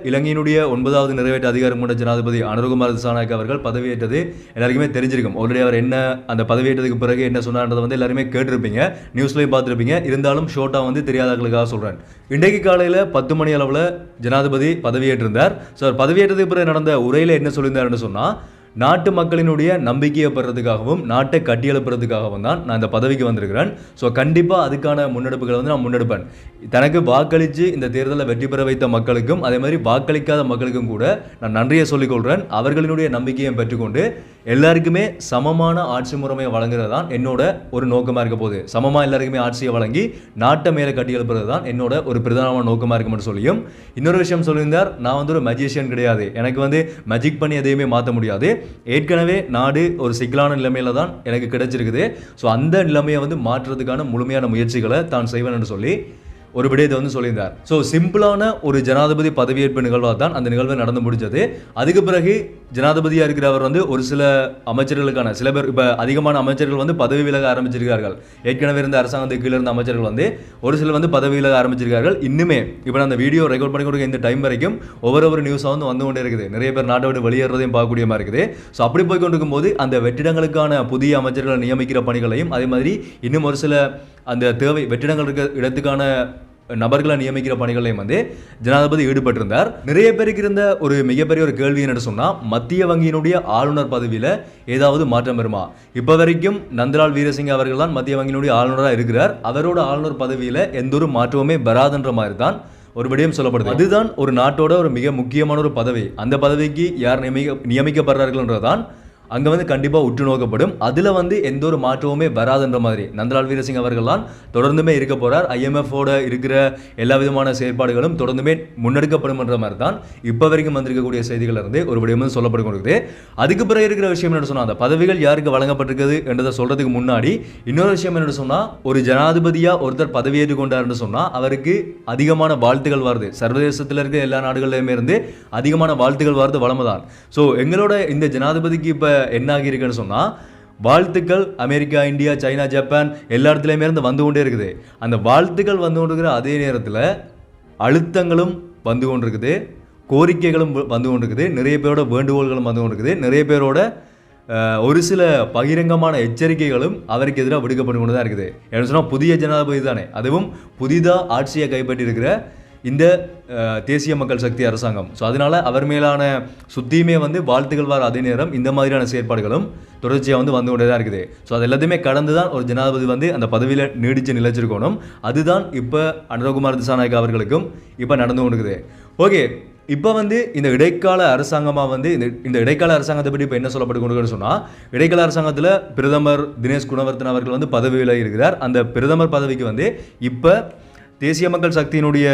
இலங்கையினுடைய 9வது நிறைவேற்று அதிகாரம் கொண்ட ஜனாதிபதி அனுரகுமார திசாநாயக்க அவர்கள் பதவியேற்றது எல்லாருக்குமே தெரிஞ்சிருக்கும். ஆல்ரெடி அவர் என்ன அந்த பதவியேற்றதுக்கு பிறகு என்ன சொன்னார்ன்றதை வந்து எல்லாருமே கேட்டிருப்பீங்க, நியூஸ்லேயும் பார்த்துருப்பீங்க. இருந்தாலும் ஷோர்ட்டாக வந்து தெரியாதவர்களுக்காக சொல்கிறேன். இன்றைக்கு காலையில் 10 மணி அளவில் ஜனாதிபதி பதவியேற்றிருந்தார். ஸோ அவர் பதவியேற்றதுக்கு பிறகு நடந்த உரையில் என்ன சொல்லியிருந்தாருன்னு சொன்னால், நாட்டு மக்களினுடைய நம்பிக்கையை பெறதுக்காகவும் நாட்டை கட்டியெழுப்புறதுக்காகவும் தான் நான் இந்த பதவிக்கு வந்திருக்கிறேன். ஸோ கண்டிப்பாக அதுக்கான முன்னெடுப்புகளை வந்து நான் முன்னெடுப்பேன். தனக்கு வாக்களித்து இந்த தேர்தலில் வெற்றி பெற வைத்த மக்களுக்கும் அதே மாதிரி வாக்களிக்காத மக்களுக்கும் கூட நான் நன்றியை சொல்லிக்கொள்கிறேன். அவர்களினுடைய நம்பிக்கையை பெற்றுக்கொண்டு எல்லாருக்குமே சமமான ஆட்சி முறையை வழங்குறது தான் என்னோட ஒரு நோக்கமாக இருக்க போகுது. சமமாக எல்லாருக்குமே ஆட்சியை வழங்கி நாட்டை மேலே கட்டி எழுப்புறது தான் என்னோட ஒரு பிரதானமான நோக்கமாக இருக்கும்னு சொல்லியும் இன்னொரு விஷயம் சொல்லியிருந்தார். நான் வந்து ஒரு மேஜிஷியன் கிடையாது, எனக்கு வந்து மேஜிக் பண்ணி எதையுமே மாற்ற முடியாது. ஏற்கனவே நாடு ஒரு சிக்கலான நிலைமையில தான் எனக்கு கிடைச்சிருக்குது. ஸோ அந்த நிலைமையை வந்து மாற்றுறதுக்கான முழுமையான முயற்சிகளை தான் செய்வேன் என்று சொல்லி ஒரு விடயத்தை வந்து சொல்லியிருந்தார். ஸோ சிம்பிளான ஒரு ஜனாதிபதி பதவியேற்பு நிகழ்வாக தான் அந்த நிகழ்வு நடந்து முடிஞ்சது. அதுக்கு பிறகு ஜனாதிபதியாக இருக்கிறவர் வந்து ஒரு சில அமைச்சர்களுக்கான சில பேர் இப்போ அதிகமான அமைச்சர்கள் வந்து பதவி விலக ஆரம்பிச்சிருக்கார்கள். ஏற்கனவே இருந்த அரசாங்கத்துக்கு கீழே இருந்த அமைச்சர்கள் வந்து ஒரு சிலர் வந்து பதவி விலக ஆரம்பிச்சிருக்கார்கள். இன்னுமே இப்போ நான் அந்த வீடியோ ரெக்கார்ட் பண்ணி கொடுக்க இந்த டைம் வரைக்கும் ஒவ்வொரு நியூஸாக வந்து கொண்டே இருக்குது. நிறைய பேர் நாட்டை விட்டு வெளியேறதையும் பார்க்கக்கூடிய மாதிரி இருக்குது. ஸோ அப்படி போய் கொண்டிருக்கும் போது அந்த வெற்றிடங்களுக்கான புதிய அமைச்சர்களை நியமிக்கிற பணிகளையும் அதே மாதிரி இன்னும் ஒரு சில அந்த தேவை வெற்றிடங்கள் இருக்க இடத்துக்கான நபர்களை நியமிக்கிற பணிகளையும் வந்து ஜனாதிபதி ஈடுபட்டிருந்தார். நிறைய பேருக்கு இருந்த ஒரு மிகப்பெரிய ஒரு கேள்வி என்ன சொன்னால், மத்திய வங்கியினுடைய ஆளுநர் பதவியில் ஏதாவது மாற்றம் வருமா? இப்போ வரைக்கும் நந்தலால் வீரசிங்க அவர்கள் தான் மத்திய வங்கியினுடைய ஆளுநராக இருக்கிறார். அவரோட ஆளுநர் பதவியில் எந்த ஒரு மாற்றமுமே வராதுன்ற மாதிரி தான் ஒரு விடயம் சொல்லப்படுது. அதுதான் ஒரு நாட்டோட ஒரு மிக முக்கியமான ஒரு பதவி. அந்த பதவிக்கு யார் நியமிக்கப்படுறார்கள்ன்றதான் அங்கே வந்து கண்டிப்பாக உற்று நோக்கப்படும். அதில் வந்து எந்த ஒரு மாற்றமுமே வராதுன்ற மாதிரி நந்தலால் வீரசிங் அவர்கள்லாம் தொடர்ந்துமே இருக்க போகிறார். IMF-ஓட இருக்கிற எல்லா விதமான செயற்பாடுகளும் தொடர்ந்துமே முன்னெடுக்கப்படும்ன்ற மாதிரி தான் இப்போ வரைக்கும் வந்திருக்கக்கூடிய செய்திகள் இருந்து ஒரு விடயமும் சொல்லப்பட்டு கொடுக்குது. அதுக்கு பிறகு இருக்கிற விஷயம் என்ன சொன்னால், அந்த பதவிகள் யாருக்கு வழங்கப்பட்டிருக்குது என்றதை சொல்கிறதுக்கு முன்னாடி இன்னொரு விஷயம் என்ன சொன்னால், ஒரு ஜனாதிபதியாக ஒருத்தர் பதவியேற்று கொண்டாருன்னு சொன்னால் அவருக்கு அதிகமான வாழ்த்துகள் வருது. சர்வதேசத்தில் இருக்கிற எல்லா நாடுகளிலுமே இருந்து அதிகமான வாழ்த்துகள் வருது வளமை தான். ஸோ எங்களோட இந்த ஜனாதிபதிக்கு இப்போ என்ன ஆகியிருக்குன்னு சொன்னால், வாழ்த்துக்கள் அமெரிக்கா, இந்தியா, சைனா, ஜப்பான் எல்லா இடத்துலையுமே இருந்து வந்து கொண்டே இருக்குது. அந்த வாழ்த்துக்கள் வந்து கொண்டிருக்கிற அதே நேரத்தில் அழுத்தங்களும் வந்து கொண்டிருக்குது, கோரிக்கைகளும் வந்து கொண்டிருக்குது, நிறைய பேரோட வேண்டுகோள்களும் வந்து கொண்டிருக்குது, நிறைய பேரோட ஒரு சில பகிரங்கமான எச்சரிக்கைகளும் அவருக்கு எதிராக விடுக்கப்பட்டு கொண்டு தான் இருக்குது. என்ன சொன்னால், புதிய ஜனாதிபதி தானே, அதுவும் புதிதாக ஆட்சியை கைப்பற்றி இருக்கிற இந்த தேசிய மக்கள் சக்தி அரசாங்கம். ஸோ அதனால் அவர் மேலான சுத்தியுமே வந்து வாழ்த்துகள் வர அதே நேரம் இந்த மாதிரியான செயற்பாடுகளும் தொடர்ச்சியாக வந்து கொண்டே தான் இருக்குது. ஸோ அது எல்லாத்தையுமே கடந்து தான் ஒரு ஜனாதிபதி வந்து அந்த பதவியில் நீடித்து நிலைச்சிருக்கணும். அதுதான் இப்போ அனுரகுமார திசாநாயக்க அவர்களுக்கும் இப்போ நடந்து கொண்டிருக்குது. ஓகே, இப்போ வந்து இந்த இடைக்கால அரசாங்கமாக வந்து இந்த இடைக்கால அரசாங்கத்தை பற்றி இப்போ என்ன சொல்லப்பட்டு கொண்டு சொன்னால், இடைக்கால அரசாங்கத்தில் பிரதமர் தினேஷ் குணவர்த்தன அவர்கள் வந்து பதவி விலகி இருக்கிறார். அந்த பிரதமர் பதவிக்கு வந்து இப்போ தேசிய மக்கள் சக்தியினுடைய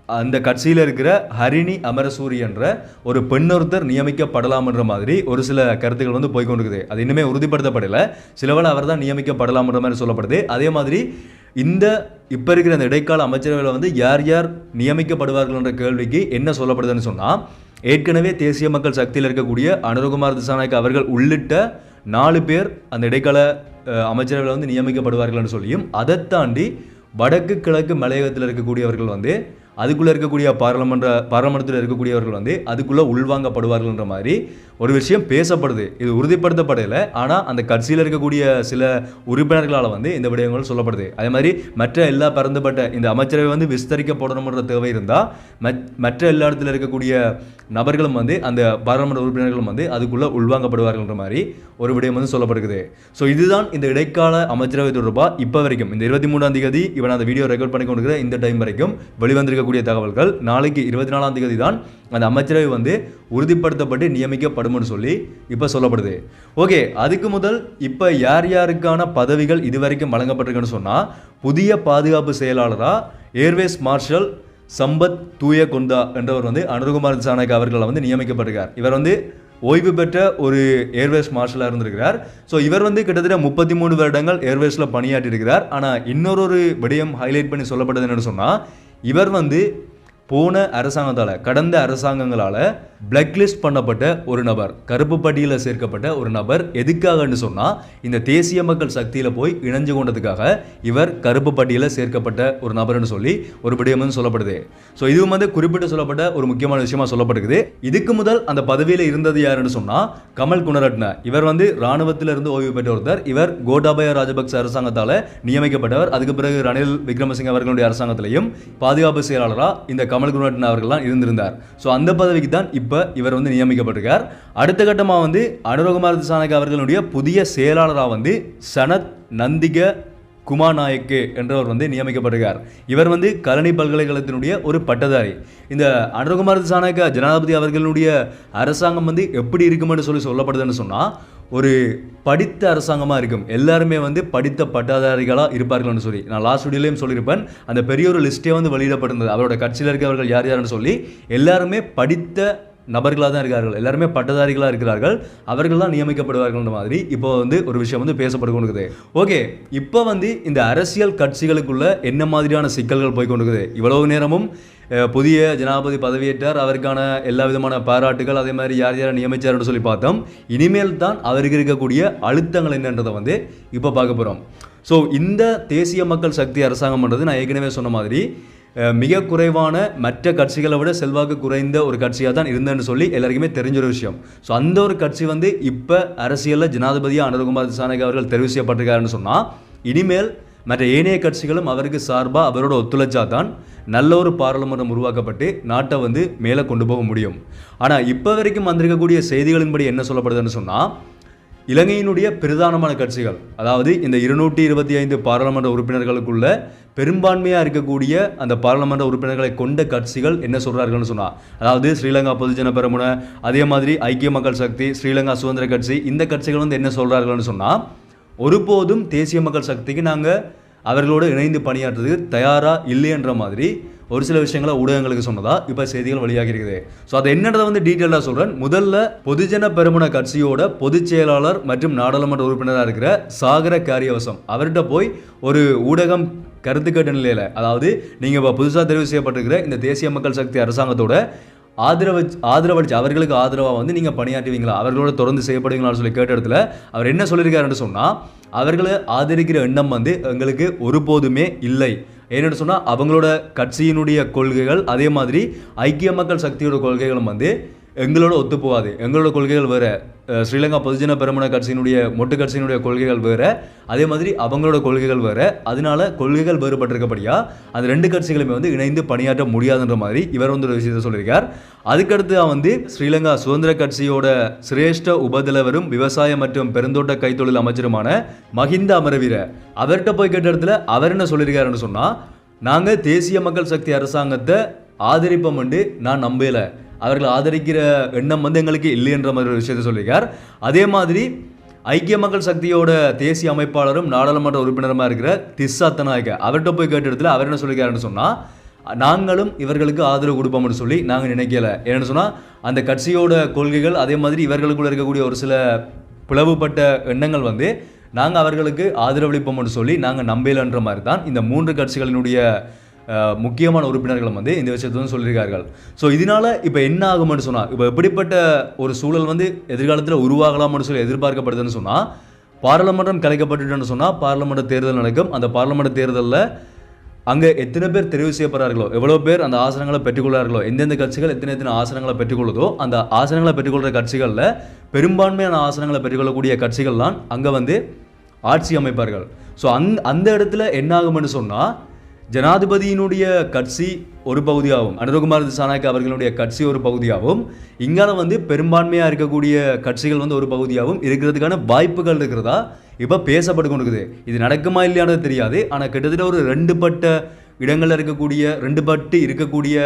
அந்த கட்சியில் இருக்கிற ஹரிணி அமரசூரி என்ற ஒரு பெண்ணொருத்தர் நியமிக்கப்படலாம் என்ற மாதிரி ஒரு சில கருத்துக்கள் வந்து போய்கொண்டிருக்குது. அது இன்னுமே உறுதிப்படுத்தப்படலை. சிலவளை அவர் தான் நியமிக்கப்படலாம் என்ற மாதிரி சொல்லப்படுது. அதே மாதிரி இந்த இப்போ இருக்கிற அந்த இடைக்கால அமைச்சரவையில் வந்து யார் யார் நியமிக்கப்படுவார்கள் என்ற கேள்விக்கு என்ன சொல்லப்படுதுன்னு சொன்னால், ஏற்கனவே தேசிய மக்கள் சக்தியில் இருக்கக்கூடிய அனுரகுமார திசாநாயக்க அவர்கள் உள்ளிட்ட 4 பேர் அந்த இடைக்கால அமைச்சரவையில் வந்து நியமிக்கப்படுவார்கள் சொல்லியும், அதை தாண்டி வடக்கு கிழக்கு மலையகத்தில் இருக்கக்கூடியவர்கள் வந்து அதுக்குள்ளே இருக்கக்கூடிய பாராளுமன்றத்தில் இருக்கக்கூடியவர்கள் வந்து அதுக்குள்ளே உள்வாங்கப்படுவார்கள்ன்ற மாதிரி ஒரு விஷயம் பேசப்படுது. இது உறுதிப்படுத்தப்படலை. ஆனால் அந்த கட்சியில் இருக்கக்கூடிய சில உறுப்பினர்களால் வந்து இந்த விடயங்கள் சொல்லப்படுது. அதே மாதிரி மற்ற எல்லா பரந்துபட்ட இந்த அமைச்சரவை வந்து விஸ்தரிக்கப்படணுன்ற தேவை இருந்தால் மற்ற எல்லா இடத்துல இருக்கக்கூடிய நபர்களும் வந்து அந்த பாராளுமன்ற உறுப்பினர்களும் வந்து அதுக்குள்ளே உள்வாங்கப்படுவார்கள்ன்ற மாதிரி ஒரு விடயம் வந்து சொல்லப்படுகிறது. ஸோ இதுதான் இந்த இடைக்கால அமைச்சரவை தொடர்பாக இப்போ வரைக்கும் இந்த 23ஆம் தேதி இப்போ நான் அந்த வீடியோ ரெக்கார்ட் பண்ணி கொண்டிருக்கிற இந்த டைம் வரைக்கும் வெளிவந்திருக்கக்கூடிய தகவல்கள். நாளைக்கு 24ஆம் தேதி தான் அந்த அமைச்சரவை வந்து உறுதிப்படுத்தப்பட்டு நியமிக்கப்படும் சொல்லி இப்போ சொல்லப்படுது. ஓகே, அதுக்கு முதல் இப்போ யார் யாருக்கான பதவிகள் இதுவரைக்கும் வழங்கப்பட்டிருக்குன்னு சொன்னால், புதிய பாதுகாப்பு செயலாளராக ஏர்வேஸ் மார்ஷல் சம்பத் தூய கொண்டா என்றவர் வந்து அனுரகுமார திசாநாயக்க அவர்கள் வந்து நியமிக்கப்பட்டிருக்கார். இவர் வந்து ஓய்வு பெற்ற ஒரு ஏர்வேஸ் மார்ஷலாக இருந்திருக்கிறார். ஸோ இவர் வந்து கிட்டத்தட்ட 33 வருடங்கள் ஏர்வேஸில் பணியாற்றி இருக்கிறார். ஆனால் இன்னொரு விடயம் ஹைலைட் பண்ணி சொல்லப்பட்டது என்னென்னு சொன்னால், இவர் வந்து போன அரசாங்கத்தால் கடந்த அரசாங்கங்களால் பிளாக்லிஸ்ட் பண்ணப்பட்ட ஒரு நபர், கருப்பு பட்டியலில் சேர்க்கப்பட்ட ஒரு நபர். எதுக்காகன்னு சொன்னால் இந்த தேசிய மக்கள் சக்தியில் போய் இணைஞ்சு கொண்டதுக்காக இவர் கருப்பு பட்டியலில் சேர்க்கப்பட்ட ஒரு நபர்னு சொல்லி ஒரு விடயம் வந்து சொல்லப்படுது. ஸோ இதுவும் வந்து குறிப்பிட்டு சொல்லப்பட்ட ஒரு முக்கியமான விஷயமா சொல்லப்படுகிறது. இதுக்கு முதல் அந்த பதவியில் இருந்தது யாருன்னு சொன்னால் கமல் குணரட்ன. இவர் வந்து இராணுவத்திலிருந்து ஓய்வு பெற்ற ஒருத்தர். இவர் கோட்டாபய ராஜபக்ச அரசாங்கத்தால் நியமிக்கப்பட்டவர். அதுக்கு பிறகு ரணில் விக்ரமசிங்க அவர்களுடைய அரசாங்கத்திலையும் பாதுகாப்பு செயலாளராக இந்த கமல் குணரட்ன அவர்கள்லாம் இருந்திருந்தார். ஸோ அந்த பதவிக்கு தான் இப்போ இவர் வந்து நியமிக்கப்பட்டிருக்கார். அடுத்த கட்டமாக வந்து அனுரகுமார் திசாநாயக்க அவர்களுடைய புதிய செயலாளராக வந்து சனத் நந்திக குமாநாயக்கே என்றவர் வந்து நியமிக்கப்பட்டிருக்கார். இவர் வந்து கலனி பல்கலைக்கழகத்தினுடைய ஒரு பட்டதாரி. இந்த அனுரகுமார் திசாநாயக்க ஜனாதிபதி அவர்களுடைய அரசாங்கம் வந்து எப்படி இருக்குமென்னு சொல்லப்படுதுன்னு சொன்னால் ஒரு படித்த அரசாங்கமாக இருக்கும். எல்லாருமே வந்து படித்த பட்டதாரிகளாக இருப்பார்கள்னு சொல்லி நான் லாஸ்ட் வீடியோலையும் சொல்லியிருப்பேன். அந்த பெரிய ஒரு லிஸ்ட்டே வந்து வெளியிடப்பட்டிருந்தது. அவரோட கட்சியில் இருக்கிறவர்கள் யார் யாருன்னு சொல்லி எல்லாருமே படித்த நபர்களாக தான் இருக்கார்கள். எல்லாருமே பட்டதாரிகளாக இருக்கிறார்கள். அவர்கள் தான் நியமிக்கப்படுவார்கள்ன்ற மாதிரி இப்போ வந்து ஒரு விஷயம் வந்து பேசப்பட்டு கொண்டிருக்குது. ஓகே, இப்போ வந்து இந்த அரசியல் கட்சிகளுக்குள்ள என்ன மாதிரியான சிக்கல்கள் போய் கொண்டிருக்குது? இவ்வளவு நேரமும் புதிய ஜனாதிபதி பதவியேற்றார், அவருக்கான எல்லா விதமான பாராட்டுகள், அதே மாதிரி யார் யாரை நியமிச்சார்னு சொல்லி பார்த்தோம். இனிமேல் தான் அவருக்கு இருக்கக்கூடிய அழுத்தங்கள் என்னன்றதை வந்து இப்போ பார்க்க போகிறோம். ஸோ இந்த தேசிய மக்கள் சக்தி அரசாங்கம்ன்றது நான் ஏற்கனவே சொன்ன மாதிரி மிக குறைவான மற்ற கட்சிகளை விட செல்வாக்கு குறைந்த ஒரு கட்சியாக தான் இருந்தேன்னு சொல்லி எல்லாருக்குமே தெரிஞ்ச ஒரு விஷயம். ஸோ அந்த ஒரு கட்சி வந்து இப்போ அரசியலில் ஜனாதிபதியாக அனுரகுமார் திசாநாயக்க அவர்கள் தெரிவு செய்யப்பட்டிருக்காருன்னு சொன்னால் இனிமேல் மற்ற ஏனைய கட்சிகளும் அவருக்கு சார்பாக அவரோட ஒத்துழைச்சா தான் நல்ல ஒரு பாராளுமன்றம் உருவாக்கப்பட்டு நாட்டை வந்து மேலே கொண்டு போக முடியும். ஆனால் இப்போ வரைக்கும் வந்திருக்கக்கூடிய செய்திகளின்படி என்ன சொல்லப்படுதுன்னு சொன்னால் இலங்கையினுடைய பிரதானமான கட்சிகள், அதாவது இந்த 225 பாராளுமன்ற உறுப்பினர்களுக்குள்ள பெரும்பான்மையாக இருக்கக்கூடிய அந்த பாராளுமன்ற உறுப்பினர்களை கொண்ட கட்சிகள் என்ன சொல்கிறார்கள்னு சொன்னால், அதாவது ஸ்ரீலங்கா பொதுஜன பெரமுன, அதே மாதிரி ஐக்கிய மக்கள் சக்தி, ஸ்ரீலங்கா சுதந்திர கட்சி, இந்த கட்சிகள் வந்து என்ன சொல்கிறார்கள்னு சொன்னால் ஒருபோதும் தேசிய மக்கள் சக்திக்கு நாங்கள் அவர்களோடு இணைந்து பணியாற்றுறதுக்கு தயாராக இல்லைன்ற மாதிரி ஒரு சில விஷயங்களை ஊடகங்களுக்கு சொன்னதா இப்போ செய்திகள் வெளியாகி இருக்குது. ஸோ அதை என்னன்றதை வந்து டீட்டெயிலாக சொல்கிறேன். முதல்ல பொதுஜன பெரமுன கட்சியோட பொதுச் செயலாளர் மற்றும் நாடாளுமன்ற உறுப்பினராக இருக்கிற சாகர காரியவசம் அவர்கிட்ட போய் ஒரு ஊடகம் கருத்து கேட்ட நிலையில், அதாவது நீங்கள் இப்போ புதுசாக தெரிவு செய்யப்பட்டிருக்கிற இந்த தேசிய மக்கள் சக்தி அரசாங்கத்தோட ஆதரவளிச்சு அவர்களுக்கு ஆதரவாக வந்து நீங்கள் பணியாற்றுவீங்களா, அவர்களோட தொடர்ந்து செய்யப்படுவீங்களான்னு சொல்லி கேட்ட இடத்துல அவர் என்ன சொல்லியிருக்காருன்னு சொன்னால் அவர்களை ஆதரிக்கிற எண்ணம் வந்து எங்களுக்கு ஒருபோதுமே இல்லை. ஏன்னு சொன்னால் அவங்களோட கட்சியினுடைய கொள்கைகள் அதே மாதிரி ஐக்கிய மக்கள் சக்தியோட கொள்கைகளும் வந்து எங்களோட ஒத்து போகாது. எங்களோட கொள்கைகள் வேறு, ஸ்ரீலங்கா பொதுஜன பெரமுன கட்சியினுடைய மொட்டு கட்சியினுடைய கொள்கைகள் வேறு, அதே மாதிரி அவங்களோட கொள்கைகள் வேறு. அதனால கொள்கைகள் வேறுபட்டிருக்கப்படியா அந்த ரெண்டு கட்சிகளுமே வந்து இணைந்து பணியாற்ற முடியாதுன்ற மாதிரி இவர் வந்து ஒரு விஷயத்தை சொல்லியிருக்கார். அதுக்கடுத்து வந்து ஸ்ரீலங்கா சுதந்திர கட்சியோட சிரேஷ்ட உபதலைவரும் விவசாய மற்றும் பெருந்தோட்ட கைத்தொழில் அமைச்சருமான மஹிந்த அமரவீர அவர்கிட்ட போய் கேட்ட இடத்துல அவர் என்ன சொல்லியிருக்காருன்னு சொன்னால், நாங்கள் தேசிய மக்கள் சக்தி அரசாங்கத்தை ஆதரிப்போம் என்று நான் நம்பலை, அவர்கள் ஆதரிக்கிற எண்ணம் வந்து எங்களுக்கு இல்லைன்ற மாதிரி ஒரு விஷயத்தை சொல்லியிருக்கார். அதே மாதிரி ஐக்கிய மக்கள் சக்தியோட தேசிய அமைப்பாளரும் நாடாளுமன்ற உறுப்பினருமா இருக்கிற திஸ்ஸா அத்தநாயக்க அவர்கிட்ட போய் கேட்ட இடத்துல அவர் என்ன சொல்லியிருக்காருன்னு சொன்னால், நாங்களும் இவர்களுக்கு ஆதரவு கொடுப்போம்னு சொல்லி நாங்கள் நினைக்கல. ஏன்னு சொன்னால் அந்த கட்சியோட கொள்கைகள் அதே மாதிரி இவர்களுக்குள்ள இருக்கக்கூடிய ஒரு சில பிளவுபட்ட எண்ணங்கள் வந்து நாங்கள் அவர்களுக்கு ஆதரவளிப்போம்னு சொல்லி நாங்கள் நம்பலன்ற மாதிரி தான் இந்த மூன்று கட்சிகளினுடைய முக்கியமான உறுப்பினர்களும் வந்து இந்த விஷயத்தை வந்து சொல்லியிருக்கார்கள். ஸோ இதனால் இப்போ என்ன ஆகும்னு சொன்னால், இப்போ எப்படிப்பட்ட ஒரு சூழல் வந்து எதிர்காலத்தில் உருவாகலாம்னு சொல்லி எதிர்பார்க்கப்படுதுன்னு சொன்னால், பாராளுமன்றம் கலைக்கப்பட்டுன்னு சொன்னால் பாராளுமன்ற தேர்தல் நடக்கும். அந்த பாராளுமன்ற தேர்தலில் அங்கே எத்தனை பேர் தெரிவு செய்யப்படுறார்களோ, எவ்வளோ பேர் அந்த ஆசனங்களை பெற்றுக்கொள்ளார்களோ, எந்தெந்த கட்சிகள் எத்தனை ஆசனங்களை பெற்றுக்கொள்ளுதோ அந்த ஆசனங்களை பெற்றுக்கொள்கிற கட்சிகளில் பெரும்பான்மையான ஆசனங்களை பெற்றுக்கொள்ளக்கூடிய கட்சிகள்லாம் அங்கே வந்து ஆட்சி அமைப்பார்கள். ஸோ அந்த இடத்துல என்ன ஆகும்னு சொன்னால், ஜனாதிபதியினுடைய கட்சி ஒரு பகுதியாகவும் அனுரகுமார் திசாநாயக்க அவர்களுடைய கட்சி ஒரு பகுதியாகவும் இங்கால வந்து பெரும்பான்மையாக இருக்கக்கூடிய கட்சிகள் வந்து ஒரு பகுதியாகவும் இருக்கிறதுக்கான வாய்ப்புகள் இருக்கிறதா இப்போ பேசப்பட்டு கொண்டிருக்குது. இது நடக்குமா இல்லையானது தெரியாது. ஆனால் கிட்டத்தட்ட ஒரு ரெண்டு இடங்களில் இருக்கக்கூடிய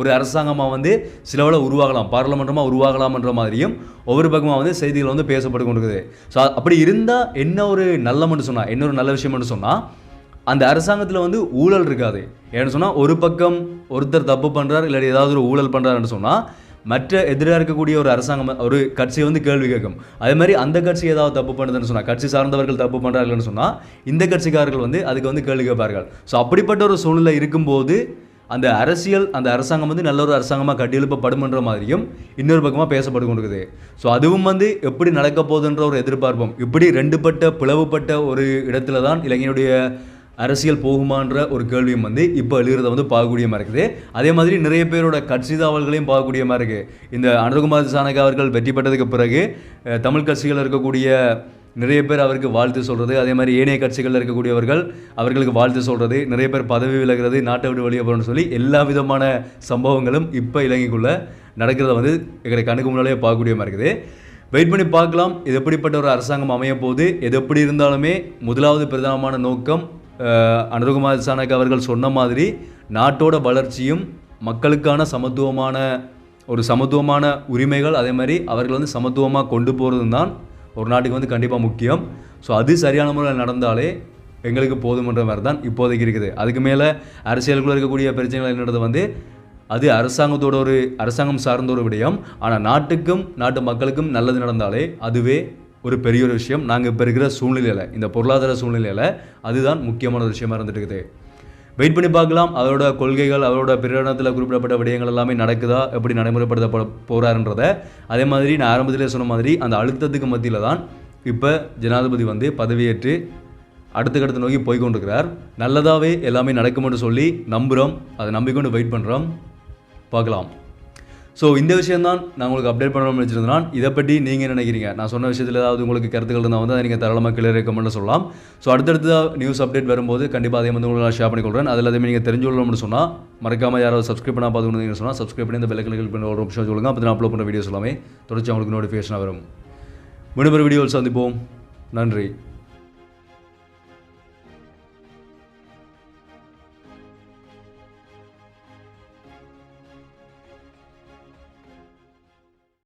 ஒரு அரசாங்கமாக வந்து சிலவளை உருவாகலாம், பாராளுமன்றமாக உருவாகலாம்ன்ற மாதிரியும் ஒவ்வொரு பக்கமாக வந்து செய்திகள் வந்து பேசப்பட்டு கொண்டிருக்குது. ஸோ அப்படி இருந்தால் என்ன ஒரு நல்லம்னு சொன்னால், என்ன ஒரு நல்ல விஷயம்னு சொன்னால், அந்த அரசாங்கத்தில் வந்து ஊழல் இருக்காது. ஏன்னு சொன்னால் ஒரு பக்கம் ஒருத்தர் தப்பு பண்ணுறார் இல்லாட்டி ஏதாவது ஒரு ஊழல் பண்ணுறாருன்னு சொன்னால் மற்ற எதிராக இருக்கக்கூடிய ஒரு அரசாங்கம் ஒரு கட்சியை வந்து கேள்வி கேட்கும். அதே மாதிரி அந்த கட்சி ஏதாவது தப்பு பண்ணுதுன்னு சொன்னால், கட்சி சார்ந்தவர்கள் தப்பு பண்ணுறார்கள்னு சொன்னால் இந்த கட்சிக்காரர்கள் வந்து அதுக்கு வந்து கேள்வி கேட்பார்கள். ஸோ அப்படிப்பட்ட ஒரு சூழ்நிலை இருக்கும்போது அந்த அரசாங்கம் வந்து நல்ல ஒரு அரசாங்கமாக கட்டியெழுப்பப்படுமன்ற மாதிரியும் இன்னொரு பக்கமாக பேசப்பட்டு கொண்டிருக்குது. ஸோ அதுவும் வந்து எப்படி நடக்க போகுதுன்ற ஒரு எதிர்பார்ப்பும், இப்படி பிளவுபட்ட ஒரு இடத்துல தான் இலங்கையினுடைய அரசியல் போகுமான்ற ஒரு கேள்வியும் வந்து இப்போ எழுகிறத வந்து பார்க்கக்கூடியமாக இருக்குது. அதே மாதிரி நிறைய பேரோட கட்சி தாவல்களையும் பார்க்கக்கூடியமாக இருக்குது. இந்த அனுரகுமார் திசாநாயக்கா அவர்கள் வெற்றி பெற்றதுக்கு பிறகு தமிழ் கட்சிகள் இருக்கக்கூடிய நிறைய பேர் அவருக்கு வாழ்த்து சொல்கிறது, அதே மாதிரி ஏனைய கட்சிகளில் இருக்கக்கூடியவர்கள் அவர்களுக்கு வாழ்த்து சொல்கிறது, நிறைய பேர் பதவி விலகிறது, நாட்டை விட்டு வெளியே போகிறோன்னு சொல்லி எல்லா விதமான சம்பவங்களும் இப்போ இலங்கைக்குள்ளே நடக்கிறத வந்து எங்களை கண்ணுக்கு முன்னாலே பார்க்கக்கூடியமாக இருக்குது. வெயிட் பண்ணி பார்க்கலாம் இது எப்படிப்பட்ட ஒரு அரசாங்கம் அமைய போகுது. எது எப்படி இருந்தாலுமே முதலாவது பிரதானமான நோக்கம் அனுரகுமார் திசாநாயக்கா அவர்கள் சொன்ன மாதிரி நாட்டோட வளர்ச்சியும் மக்களுக்கான சமத்துவமான உரிமைகள், அதே மாதிரி அவர்கள் வந்து சமத்துவமாக கொண்டு போகிறதும் தான் ஒரு நாட்டுக்கு வந்து கண்டிப்பாக முக்கியம். ஸோ அது சரியான முறையில் நடந்தாலே எங்களுக்கு போதுமன்ற மாதிரி தான் இப்போதைக்கு இருக்குது. அதுக்கு மேலே அரசியலுக்குள்ளே இருக்கக்கூடிய பிரச்சனைகள் என்னது வந்து அது அரசாங்கம் சார்ந்த ஒரு விடயம். ஆனால் நாட்டுக்கும் நாட்டு மக்களுக்கும் நல்லது நடந்தாலே அதுவே ஒரு பெரிய ஒரு விஷயம். நாங்கள் இப்போ இருக்கிற சூழ்நிலையில், இந்த பொருளாதார சூழ்நிலையில் அதுதான் முக்கியமான ஒரு விஷயமா இருந்துட்டு இருக்குது. வெயிட் பண்ணி பார்க்கலாம் அவரோட கொள்கைகள், அவரோட பிரகடனத்தில் குறிப்பிடப்பட்ட விடயங்கள் எல்லாமே நடக்குதா, எப்படி நடைமுறைப்படுத்த போகிறாருன்றதை. அதே மாதிரி நான் ஆரம்பத்திலே சொன்ன மாதிரி அந்த அழுத்தத்துக்கு மத்தியில் தான் இப்போ ஜனாதிபதி வந்து பதவியேற்று அடுத்த நோக்கி போய்கொண்டிருக்கிறார். நல்லதாகவே எல்லாமே நடக்கும்னு சொல்லி நம்புகிறோம், அதை நம்பிக்கொண்டு வெயிட் பண்ணுறோம், பார்க்கலாம். ஸோ இந்த விஷயந்தான் நான் உங்களுக்கு அப்டேட் பண்ணணும்னு வச்சுருந்தேன். இதை பற்றி நீங்கள் என்ன நினைக்கிறீங்க? நான் சொன்ன விஷயத்தில் ஏதாவது உங்களுக்கு கருத்துக்கள் இருந்தால் வந்து அதை நீங்கள் தாராளமாக கீழே ரெக்கமெண்ட் சொல்லலாம். ஸோ அடுத்தடுத்த நியூஸ் அப்டேட் வரும்போது கண்டிப்பாக அதே வந்து உங்களுக்கு ஷேர் பண்ணிக்கொள்கிறேன். அதில் அதே நீங்கள் தெரிஞ்சுக்கணும்னு சொன்னால் மறக்காமல் யாராவது சப்ஸ்கிரைப் பண்ணால் பார்த்துக்கணும்னு சொன்னால் சப்ஸ்கிரைப் பண்ணி இந்த பெல்லைக்கன் கிளிக் பண்ணி ஒரு விஷயம் சொல்லுங்கள். அப்போ நான் அப்லோட் பண்ணுற வீடியோஸ் எல்லாமே தொடர்ச்சி அவங்களுக்கு நோட்டிஃபிகேஷனாக வரும். மீண்டும் ஒரு வீடியோவில் சந்திப்போம். நன்றி.